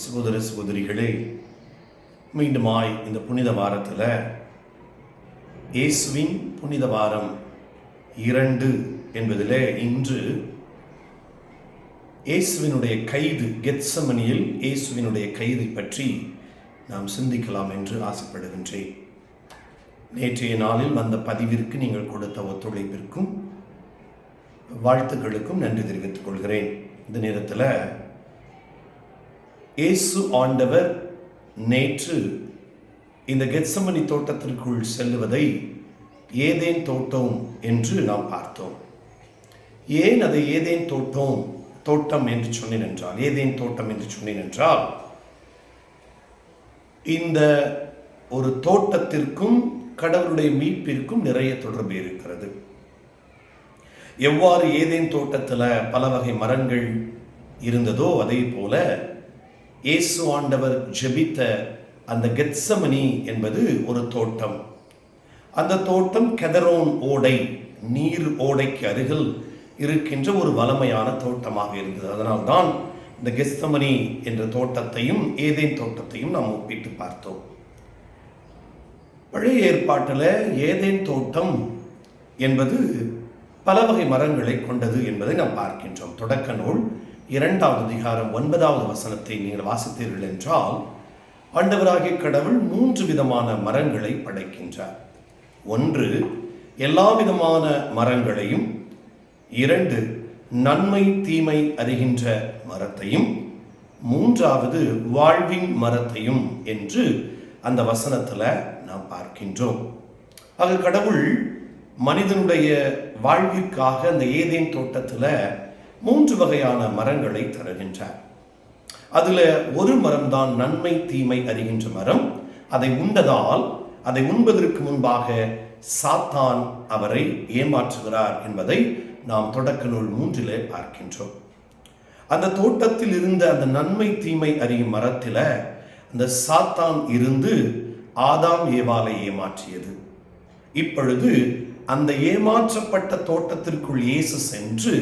சகோதர சகோதரிகளே, மீண்டுமாய் இந்த புனித வாரத்தில் இயேசுவின் புனித வாரம் 2 என்பதில் இன்று இயேசுவினுடைய கைது, கெத்சமனியில் இயேசுவினுடைய கைதை பற்றி நாம் சிந்திக்கலாம் என்று ஆசைப்படுகின்றேன். நேற்றைய நாளில் வந்த பதிவிற்கு நீங்கள் கொடுத்த ஒத்துழைப்பிற்கும் வாழ்த்துக்களுக்கும் நன்றி தெரிவித்துக் கொள்கிறேன். இந்த நேரத்தில் இயேசு ஆண்டவர் நேற்று இந்த கெத்சமனி தோட்டத்திற்குள் செல்லுவதை ஏதேன் தோட்டம் என்று நாம் பார்த்தோம். ஏன் அதை ஏதேன் தோட்டம் என்று சொன்னேன் என்றால், ஏதேன் தோட்டம் என்று சொன்னேன் என்றால், இந்த ஒரு தோட்டத்திற்கும் கடவுளுடைய மீட்பிற்கும் நிறைய தொடர்பு இருக்கிறது. எவ்வாறு ஏதேன் தோட்டத்தில் பல வகை மரங்கள் இருந்ததோ அதே போல இயேசு ஆண்டவர் ஜெபித்த அந்த கெத்சமனி என்பது ஒரு தோட்டம். அந்த தோட்டம் கெதரோன் ஓடை, நீர் ஓடைக்கு அருகில் இருக்கின்ற ஒரு வளமையான தோட்டமாக இருந்தது. அதனால்தான் இந்த கெத்சமனி என்ற தோட்டத்தையும் ஏதேன் தோட்டத்தையும் நாம் ஒப்பிட்டு பார்த்தோம். பழைய ஏற்பாட்டில் ஏதேன் தோட்டம் என்பது பல வகை மரங்களை கொண்டது என்பதை நாம் பார்க்கின்றோம். தொடக்க நூல் 2வது அதிகாரம் 9வது வசனத்தை நீங்கள் வாசித்தீர்கள் என்றால், ஆண்டவராகிய கடவுள் 3 விதமான மரங்களை படைக்கின்றார். 1, எல்லா விதமான மரங்களையும், 2, நன்மை தீமை அறிகின்ற மரத்தையும், 3வது வாழ்வின் மரத்தையும் என்று அந்த வசனத்தில் நாம் பார்க்கின்றோம். ஆக கடவுள் மனிதனுடைய வாழ்விற்காக அந்த ஏதேன் தோட்டத்தில் 3 வகையான மரங்களை தருகின்றார். அதில் ஒரு மரம்தான் நன்மை தீமை அறிகின்ற மரம். அதை உண்டதால், அதை உண்பதற்கு முன்பாக சாத்தான் அவரை ஏமாற்றுகிறார் என்பதை நாம் தொடக்க நூல் 3 பார்க்கின்றோம். அந்த தோட்டத்தில் இருந்த அந்த நன்மை தீமை அறியும் மரத்தில் அந்த சாத்தான் இருந்து ஆதாம் ஏவாளை ஏமாற்றியது. இப்பொழுது அந்த ஏமாற்றப்பட்ட தோட்டத்திற்குள் இயேசு சென்று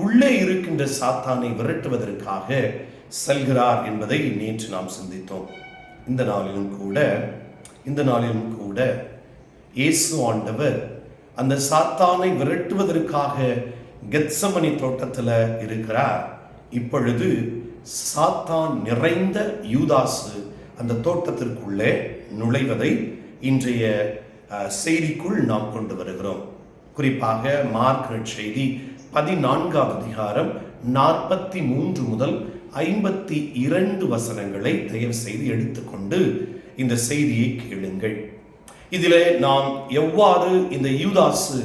உள்ளே இருக்கின்ற சாத்தானை விரட்டுவதற்காக செல்கிறார் என்பதை நேற்று நாம் சிந்தித்தோம். இந்த நாளிலும் கூட இயேசு ஆண்டவர் அந்த சாத்தானை விரட்டுவதற்காக கெத்சமனி தோட்டத்தில் இருக்கிறார். இப்பொழுது சாத்தான் நிறைந்த யூதாசு அந்த தோட்டத்திற்குள்ளே நுழைவதை இன்றைய செய்திக்குள் நாம் கொண்டு வருகிறோம். குறிப்பாக மார்க் நற்செய்தி 14வது அதிகாரம் 43 முதல் 52 வசனங்களை தயவு செய்து எடுத்துக்கொண்டு இந்த செய்தியை கேளுங்கள். இதிலே நாம் எவ்வாறு இந்த யூதாசு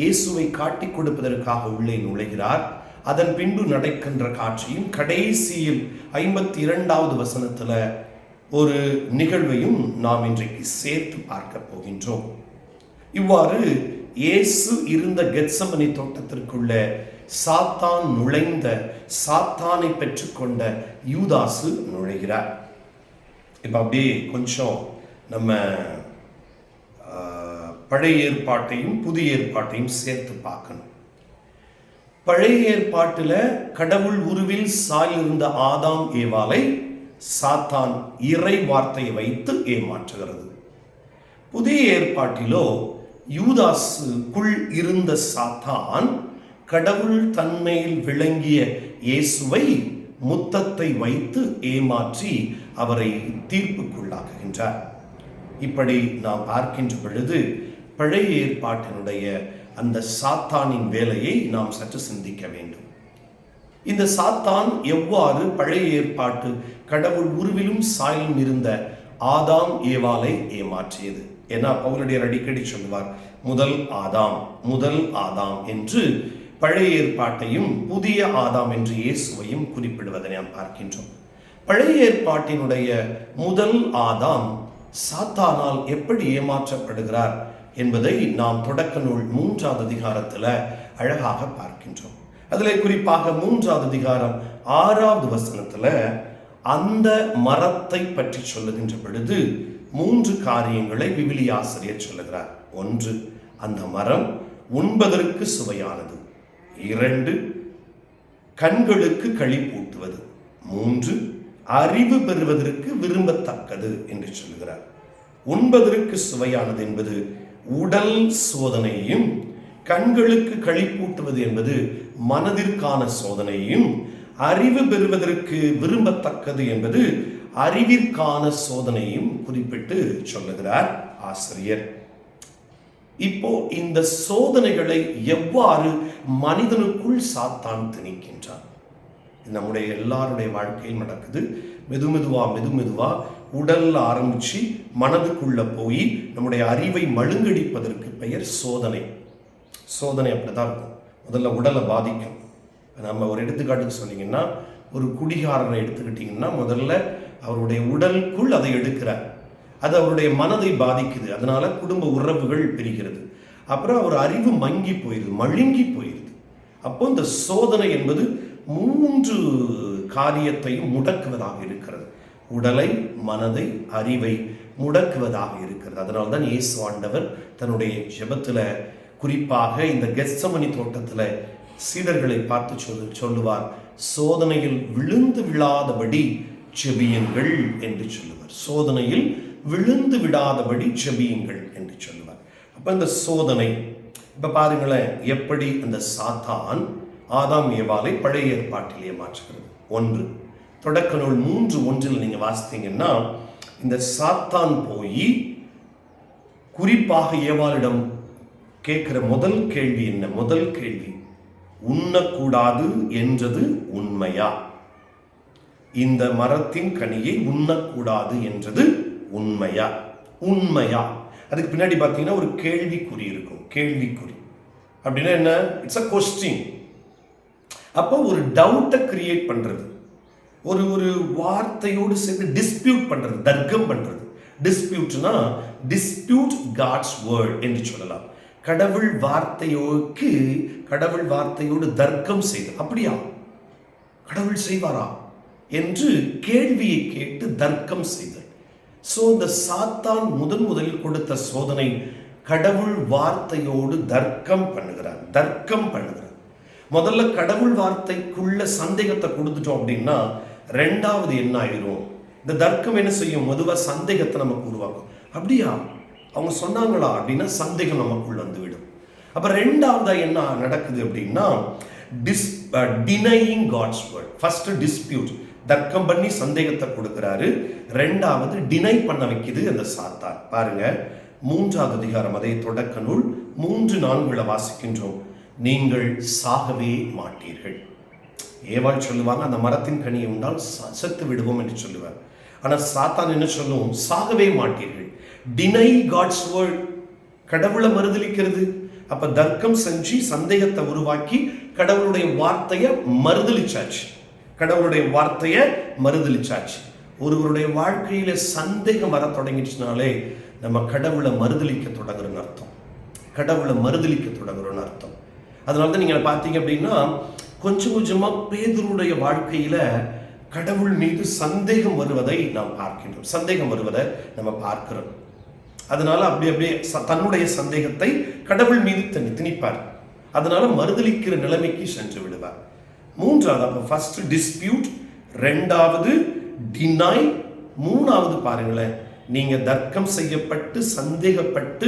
இயேசுவை காட்டிக் கொடுப்பதற்காக உள்ளே நுழைகிறார், அதன் பின்பு நடக்கின்ற காட்சியும், கடைசியில் 52வது வசனத்தில் ஒரு நிகழ்வையும் நாம் இன்றைக்கு சேர்த்து பார்க்க போகின்றோம். இவ்வாறு இயேசு இருந்த கெத்சமனி தோட்டத்திற்குள்ள சாத்தான் நுழைந்த, சாத்தானை பெற்றுக்கொண்ட யூதாசு நுழைகிறார். இப்போ அப்படியே கொஞ்சம் நம்ம பழைய ஏற்பாட்டையும் புதிய ஏற்பாட்டையும் சேர்த்து பார்க்கணும். பழைய ஏற்பாட்டில் கடவுள் உருவில் சாய்ந்திருந்த ஆதாம் ஏவாளை சாத்தான் இறை வார்த்தையை வைத்து ஏமாற்றுகிறது. புதிய ஏற்பாட்டிலோ யூதாசுக்குள் இருந்த சாத்தான் கடவுள் தன்மையில் விளங்கிய இயேசுவை முத்தத்தை வைத்து ஏமாற்றி அவரை தீர்ப்புக்குள்ளாக்குகின்றார். இப்படி நாம் பார்க்கின்ற பொழுது பழைய ஏற்பாட்டினுடைய அந்த சாத்தானின் வேலையை நாம் சற்று சிந்திக்க வேண்டும். இந்த சாத்தான் எவ்வாறு பழைய ஏற்பாட்டு கடவுள் உருவிலும் சாயலும் இருந்த ஆதாம் ஏவாளை ஏமாற்றியது. ஏன்னா பவுலடியார் அடிக்கடி சொல்லுவார், முதல் ஆதாம் என்று பழைய ஏற்பாட்டையும் புதிய ஆதாம் என்று இயேசுவையும் குறிப்பிடுவதை நாம் பார்க்கின்றோம். பழைய ஏற்பாட்டினுடைய முதல் ஆதாம் சாத்தானால் எப்படி ஏமாற்றப்படுகிறார் என்பதை நாம் தொடக்க நூல் 3வது அதிகாரத்தில் அழகாக பார்க்கின்றோம். அதில் குறிப்பாக 3வது அதிகாரம் 6வது வசனத்தில் அந்த மரத்தை பற்றி சொல்லுகின்ற பொழுது 3 காரியங்களை விவிலிய ஆசிரியர் சொல்லுகிறார். 1, அந்த மரம் உண்பதற்கு சுவையானது. 2, கண்களுக்கு களிப்பூட்டுவது. 3, அறிவு பெறுவதற்கு விரும்பத்தக்கது என்று சொல்கிறார். உண்பதற்கு சுவையானது என்பது உடல் சோதனையையும், கண்களுக்கு களிப்பூட்டுவது என்பது மனதிற்கான சோதனையையும், அறிவு பெறுவதற்கு விரும்பத்தக்கது என்பது அறிவிற்கான சோதனையும் குறிப்பிட்டு சொல்லுகிறார் ஆசிரியர். இப்போ இந்த சோதனைகளை எவ்வாறு மனிதனுக்குள் சாத்தான் திணிக்கின்றான்? நம்முடைய எல்லாருடைய வாழ்க்கையில் நடக்குது. மெதுமெதுவா உடல்ல ஆரம்பிச்சு மனதுக்குள்ள போய் நம்முடைய அறிவை மழுங்கடிப்பதற்கு பெயர் சோதனை. சோதனை அப்படிதான் இருக்கும். முதல்ல உடலை பாதிக்கும். நம்ம ஒரு எடுத்துக்காட்டுக்கு சொன்னீங்கன்னா, ஒரு குடிகாரனை எடுத்துக்கிட்டீங்கன்னா, முதல்ல அவருடைய உடலுக்குள் அதை எடுக்கிறார். அது அவருடைய மனதை பாதிக்குது. அதனால குடும்ப உறவுகள் பிரிகிறது. அப்புறம் அவர் அறிவு மங்கி போயிருது, மழுங்கி போயிருது. அப்போ இந்த சோதனை என்பது 3 காரியத்தையும் முடக்குவதாக இருக்கிறது. உடலை, மனதை, அறிவை முடக்குவதாக இருக்கிறது. அதனால்தான் இயேசு ஆண்டவர் தன்னுடைய ஜெபத்துல, குறிப்பாக இந்த கெத்சமனி தோட்டத்துல சீடர்களை பார்த்து சொல்லுவார், சோதனையில் விழுந்து விழாதபடி ஜெபியுங்கள் என்று சொல்லுவார். சோதனையில் விழுந்து விடாதபடி ஜெபியுங்கள் என்று சொல்லுவார். அப்ப இந்த சோதனை, இப்ப பாருங்களேன் எப்படி அந்த சாத்தான் ஆதாம் ஏவாளை பழைய ஏற்பாட்டிலேயே மாற்றுகிறது. 1 தொடக்க நூல் 3:1 நீங்க வாசித்தீங்கன்னா, இந்த சாத்தான் போய் குறிப்பாக ஏவாளிடம் கேட்கிற முதல் கேள்வி என்ன? முதல் கேள்வி, உண்ணக்கூடாது என்றது உண்மையா? இந்த மரத்தின் கனியை உண்ணக்கூடாது என்றது உண்மையா? உண்மையா? அதுக்கு பின்னாடி பார்த்தீங்கன்னா ஒரு கேள்விக்குறி இருக்கும். கேள்விக்குறி அப்படின்னா என்ன? It's a question. அப்போ ஒரு டவுட்டை கிரியேட் பண்றது, ஒரு வார்த்தையோடு சேர்ந்து டிஸ்பியூட் பண்றது, தர்க்கம் பண்றது. டிஸ்பியூட்னா டிஸ்பியூட் காட்ஸ் வேர்ட் என்று சொல்லலாம். கடவுள் வார்த்தையோடு தர்க்கம் செய்து, அப்படியா கடவுள் செய்வாரா என்று கேள்வியை கேட்டு தர்க்கம் செய்தல். சோ இந்த சாத்தான் முதலில் கொடுத்த சோதனை, கடவுள் வார்த்தையோடு தர்க்கம் பண்ணுகிறார். முதல்ல கடவுள் வார்த்தைக்குள்ள சந்தேகத்தை கொடுத்துட்டோம் அப்படின்னா, 2வது என்ன ஆயிரும்? இந்த தர்க்கம் என்ன செய்யும்? பொதுவா சந்தேகத்தை நமக்கு உருவாக்கும். அப்படியா அவங்க சொன்னாங்களா அப்படின்னா சந்தேகம் நமக்குள்ள வந்துவிடும். அப்ப 2வதா என்ன நடக்குது அப்படின்னா, denying God's word. First dispute, தர்க்கம் பண்ணி சந்தேகத்தை கொடுக்கிறாரு. 2வது டினை பண்ண வைக்குது அந்த சாத்தான். பாருங்க 3வது அதிகாரம், அதே தொடக்க நூல் 3:4 வாசிக்கின்றோம். நீங்கள் சாகவே மாட்டீர்கள். ஏவாள் சொல்லுவாங்க, அந்த மரத்தின் கனியை உண்டால் செத்து விடுவோம் என்று சொல்லுவார். ஆனா சாத்தான் என்ன சொல்லும்? சாகவே மாட்டீர்கள். டினை காட்ஸ் வேர்ட், கடவுளை மறுதலிக்கிறது. அப்ப தர்க்கம் செஞ்சு சந்தேகத்தை உருவாக்கி கடவுளுடைய வார்த்தையை மறுதலிச்சாச்சு. ஒருவருடைய வாழ்க்கையில சந்தேகம் வர தொடங்கிடுச்சுனாலே நம்ம கடவுளை மறுதலிக்க தொடங்குறோன்னு அர்த்தம். அதனாலதான் நீங்க பார்த்தீங்க அப்படின்னா, கொஞ்சம் கொஞ்சமா பேதுருடைய வாழ்க்கையில கடவுள் மீது சந்தேகம் வருவதை நாம் பார்க்கிறோம். அதனால அப்படியே தன்னுடைய சந்தேகத்தை கடவுள் மீது திணிப்பார். அதனால மறுதலிக்கிற நிலைமைக்கு சென்று விடுவார். 3வது, அப்ப ஃபர்ஸ்ட் டிஸ்பியூட், 2வது டினை, 3வது பாருங்களேன், நீங்க தர்க்கம் செய்யப்பட்டு சந்தேகப்பட்டு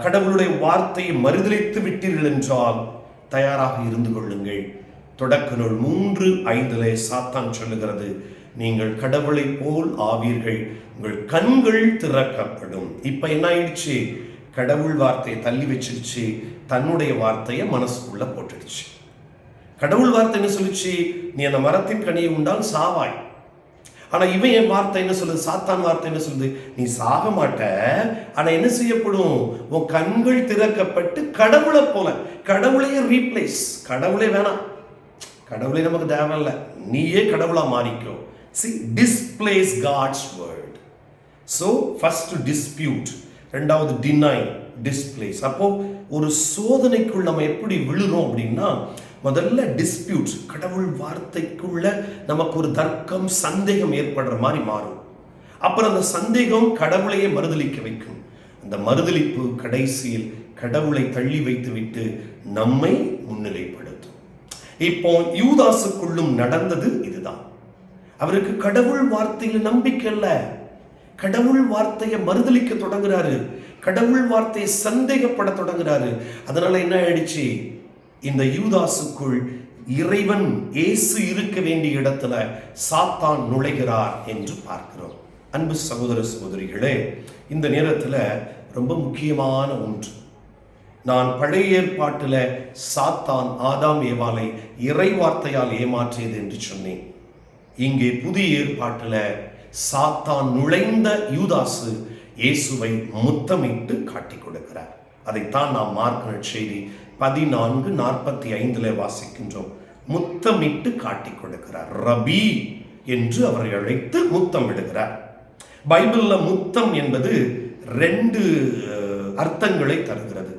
கடவுளுடைய வார்த்தையை மறுதலித்து விட்டீர்கள் என்றால் தயாராக இருந்து கொள்ளுங்கள். தொடக்க நூல் 3:5 சாத்தான் சொல்லுகிறது, நீங்கள் கடவுளை போல் ஆவீர்கள், உங்கள் கண்கள் திறக்கப்படும். இப்ப என்ன ஆயிடுச்சு? கடவுள் வார்த்தையை தள்ளி வச்சிருச்சு, தன்னுடைய வார்த்தையை மனசுக்குள்ள போட்டுடுச்சு. கடவுள் வார்த்தை என்ன சொல்லிச்சு? நீ அந்த மரத்தின் கனியை உண்டால் சாவாய். ஆனா இவன் என் வார்த்தை என்ன சொல்லுது? சாத்தான் வார்த்தை என்ன சொல்லுது? நீ சாக மாட்ட, ஆனா என்ன செய்யப்படும்? உன் கண்கள் திறக்கப்பட்டு கடவுளை போல, கடவுளையே ரீப்ளேஸ். கடவுளே வேணாம், கடவுளே நமக்கு தேவையில்லை, நீயே கடவுளா மாறிக்கோ. See, displace God's word. So first dispute, 2வது deny, displace. அப்போ ஒரு சோதனைக்குள் நம்ம எப்படி விழுறோம் அப்படின்னா, முதல்ல டிஸ்பியூட், கடவுள் வார்த்தைக்குள்ள நமக்கு ஒரு தர்க்கம் சந்தேகம் ஏற்படுற மாதிரி மாறும். அப்புறம் அந்த சந்தேகம் கடவுளையே மறுதலிக்க வைக்கும். அந்த மறுதலிப்பு கடைசியில் கடவுளை தள்ளி வைத்து விட்டு நம்மை முன்னிலைப்படுத்தும். இப்போ யூதாசுக்குள்ளும் நடந்தது இதுதான். அவருக்கு கடவுள் வார்த்தையில நம்பிக்கை இல்ல. கடவுள் வார்த்தையை மறுதலிக்க தொடங்குறாரு. கடவுள் வார்த்தையை சந்தேகப்பட தொடங்குறாரு. அதனால என்ன ஆயிடுச்சு, இந்த யூதாசுக்குள் இறைவன் இயேசு இருக்க வேண்டிய இடத்துல சாத்தான் நுழைகிறார் என்று பார்க்கிறோம். அன்பு சகோதர சகோதரிகளே, இந்த நேரத்தில் ரொம்ப முக்கியமான ஒன்று, நான் பழைய ஏற்பாட்டில் சாத்தான் ஆதாம் ஏவாளை இறை வார்த்தையால் ஏமாற்றியது என்று சொன்னேன். இங்கே புதிய ஏற்பாட்டில் சாத்தான் நுழைந்த யூதாசு இயேசுவை முத்தமிட்டு காட்டிக் கொடுக்கிறார். அதைத்தான் நாம் மார்க் நற்செய்தி 14:45 வாசிக்கின்றோம். முத்தமிட்டு காட்டிக் கொடுக்கிறார். ரபி என்று அவரை அழைத்து முத்தமிடுகிறார். பைபிள்ல முத்தம் என்பது 2 அர்த்தங்களை தருகிறது.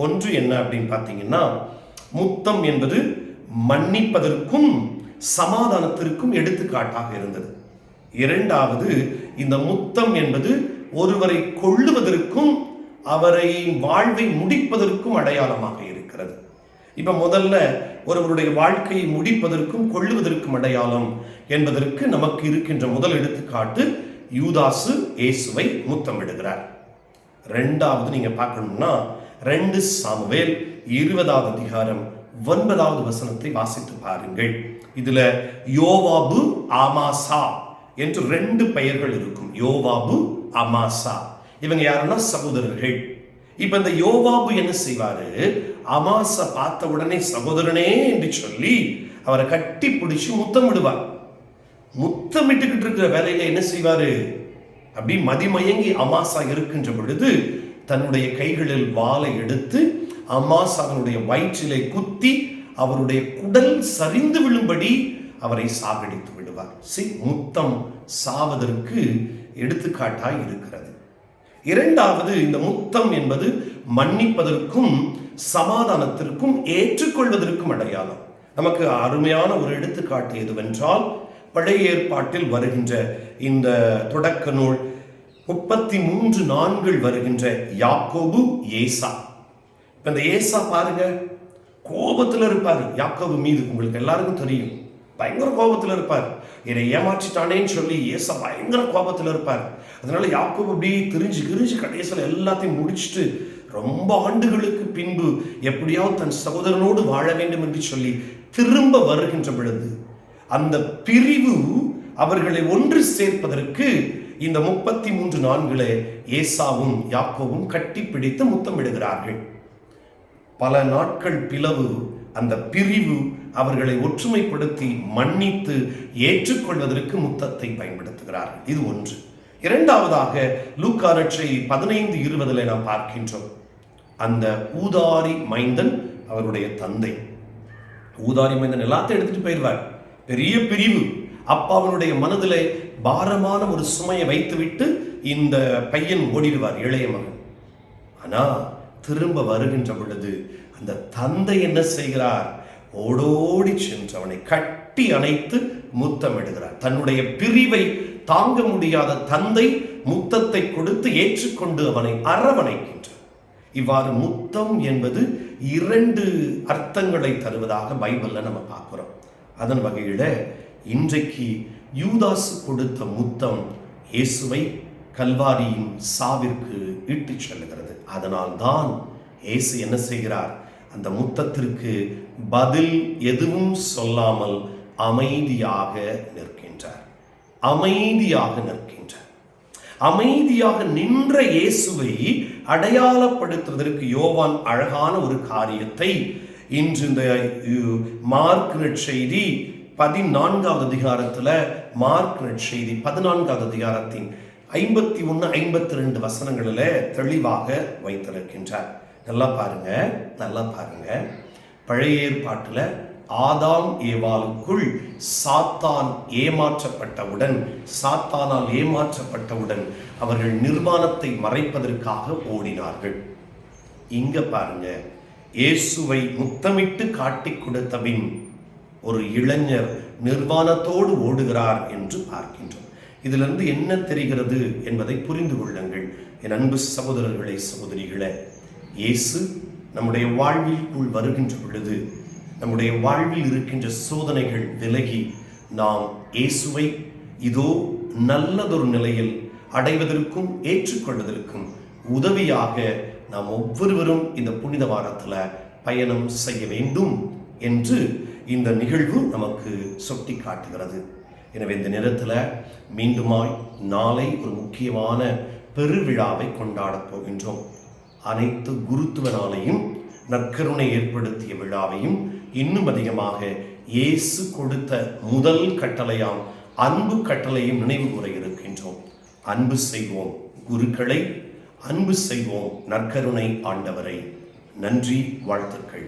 ஒன்று என்ன அப்படின்னு பார்த்தீங்கன்னா, முத்தம் என்பது மன்னிப்பதற்கும் சமாதானத்திற்கும் எடுத்துக்காட்டாக இருந்தது. இரண்டாவது, இந்த முத்தம் என்பது ஒருவரை கொள்ளுவதற்கும் அவரை வாழ்வை முடிப்பதற்கும் அடையாளமாக இருக்கிறது. இப்ப முதல்ல ஒருவருடைய வாழ்க்கையை முடிப்பதற்கும் கொள்ளுவதற்கும் அடையாளம் என்பதற்கு நமக்கு இருக்கின்ற முதல் எடுத்துக்காட்டு யூதாசு இயேசுவை முத்தமிடுகிறார். இரண்டாவது நீங்க பார்க்கணும்னா 2 சாமுவேல் 20:9 வாசித்து பாருங்கள். இதுல யோவாபு அமாசா என்று 2 பெயர்கள் இருக்கும். யோவாபு அமாசா, இவங்க யாருன்னா சகோதரர்கள். இப்ப இந்த யோவாபு என்ன செய்வாரு, அமாசா பார்த்த உடனே சகோதரனே என்று சொல்லி அவரை கட்டி பிடிச்சு முத்தமிடுவார். முத்தமிட்டுக்கிட்டு இருக்கிற வேலையில என்ன செய்வாரு, அப்படி மதிமயங்கி அமாசா இருக்கின்ற பொழுது தன்னுடைய கைகளில் வாளை எடுத்து அமாசாவினுடைய வயிற்றிலே குத்தி அவருடைய குடல் சரிந்து விழும்படி அவரை சாகடித்து விடுவார். முத்தம் சாவதற்கு எடுத்துக்காட்டாய் இருக்கிறது. இரண்டாவது, இந்த முத்தம் என்பது மன்னிப்பதற்கும் சமாதானத்திற்கும் ஏற்றுக்கொள்வதற்கும் அடையாளம். நமக்கு அருமையான ஒரு எடுத்துக்காட்டு எதுவென்றால், பழைய ஏற்பாட்டில் வருகின்ற இந்த தொடக்க நூல் 33 வருகின்ற யாக்கோபு ஏசா. இந்த ஏசா பாருங்க, கோபத்தில் இருப்பார் யாக்கோபு மீது. உங்களுக்கு எல்லாருக்கும் தெரியும், பயங்கர கோபத்தில் இருப்பார். என்னை ஏமாற்றிட்டானேன்னு சொல்லி ஏசா பயங்கர கோபத்தில் இருப்பார். அதனால யாக்கோபு அப்படி திரிஞ்சு கடைசியில் எல்லாத்தையும் முடிச்சுட்டு ரொம்ப ஆண்டுகளுக்கு பின்பு எப்படியாவது தன் சகோதரனோடு வாழ வேண்டும் என்று சொல்லி திரும்ப வருகின்ற பொழுது அந்த பிரிவு அவர்களை ஒன்று சேர்ப்பதற்கு இந்த 33 ஏசாவும் யாக்கோவும் கட்டி பிடித்து முத்தமிடுகிறார்கள். பல நாட்கள் பிளவு, அந்த பிரிவு அவர்களை ஒற்றுமைப்படுத்தி மன்னித்து ஏற்றுக்கொள்வதற்கு முத்தத்தை பயன்படுத்துகிறார்கள். இது ஒன்று. இரண்டாவதாக லூக்கா நற்செய்தி 15:20 நாம் பார்க்கின்றோம். அந்த ஊதாரி மைந்தன் அவருடைய தந்தை. ஊதாரி மைந்தன் எல்லாத்தையும் எடுத்துட்டு போயிடுவார். பெரிய பிரிவு. அப்பாவனுடைய மனதிலே பாரமான ஒரு சுமையை வைத்துவிட்டு இந்த பையன் ஓடிடுவார், இளைய மகன். ஆனா திரும்ப வருகின்ற பொழுது அந்த தந்தை என்ன செய்கிறார், ஓடோடி சென்று அவனை கட்டி அணைத்து முத்தமிடுகிறார். தன்னுடைய பிரிவை தாங்க முடியாத தந்தை முத்தத்தை கொடுத்து ஏற்றுக்கொண்டு அவனை அரவணைக்கின்றார். இவ்வாறு முத்தம் என்பது 2 அர்த்தங்களை தருவதாக பைபிள்ல நம்ம பார்க்கிறோம். அதன் வகையில இன்றைக்கு யூதாசு கொடுத்த முத்தம் இயேசுவை கல்வாரியின் சாவிற்கு இட்டு செல்லுகிறது. அதனால் தான் இயேசு என்ன செய்கிறார், அந்த முத்தத்திற்கு பதில் எதுவும் சொல்லாமல் அமைதியாக நிற்கின்றார். அமைதியாக நின்ற இயேசுவை அடையாளப்படுத்துவதற்கு யோவான் அழகான ஒரு காரியத்தை இன்று இந்த மார்க் நற்செய்தி 14 மார்க் நற்செய்தி 14 51, 52 தெளிவாக வைத்திருக்கின்றார். நல்லா பாருங்க. பழைய ஏற்பாட்டில் ஆதாம் ஏவாளுக்குள் சாத்தானால் ஏமாற்றப்பட்டவுடன் அவர்கள் நிர்வாணத்தை மறைப்பதற்காக ஓடினார்கள். இங்க பாருங்க, இயேசுவை முத்தமிட்டு காட்டிக் கொடுத்த பின் ஒரு இளைஞர் நிர்வாணத்தோடு ஓடுகிறார் என்று பார்க்கின்றோம். இதிலிருந்து என்ன தெரிகிறது என்பதை புரிந்து கொள்ளுங்கள் என் அன்பு சகோதரர்களே, சகோதரிகளே. இயேசு நம்முடைய வாழ்விற்குள் வருகின்ற பொழுது நம்முடைய வாழ்வில் இருக்கின்ற சோதனைகள் விலகி நாம் இயேசுவை இதோ நல்லதொரு நிலையில் அடைவதற்கும் ஏற்றுக்கொள்வதற்கும் உதவியாக நாம் ஒவ்வொருவரும் இந்த புனித வாரத்தில் பயணம் செய்ய வேண்டும் என்று இந்த நிகழ்வு நமக்கு சுட்டி காட்டுகிறது. எனவே இந்த நேரத்தில் மீண்டுமாய் நாளை ஒரு முக்கியமான பெருவிழாவை கொண்டாடப் போகின்றோம். அனைத்து குருத்துவ நாளையும், நற்கருணை ஏற்படுத்திய விழாவையும், இன்னும் அதிகமாக இயேசு கொடுத்த முதல் கட்டளையாம் அன்பு கட்டளையும் நினைவு கூற இருக்கின்றோம். அன்பு செய்வோம் குருக்களை, அன்பு செய்வோம் நற்கருணை ஆண்டவரை. நன்றி, வாழ்த்துக்கள்.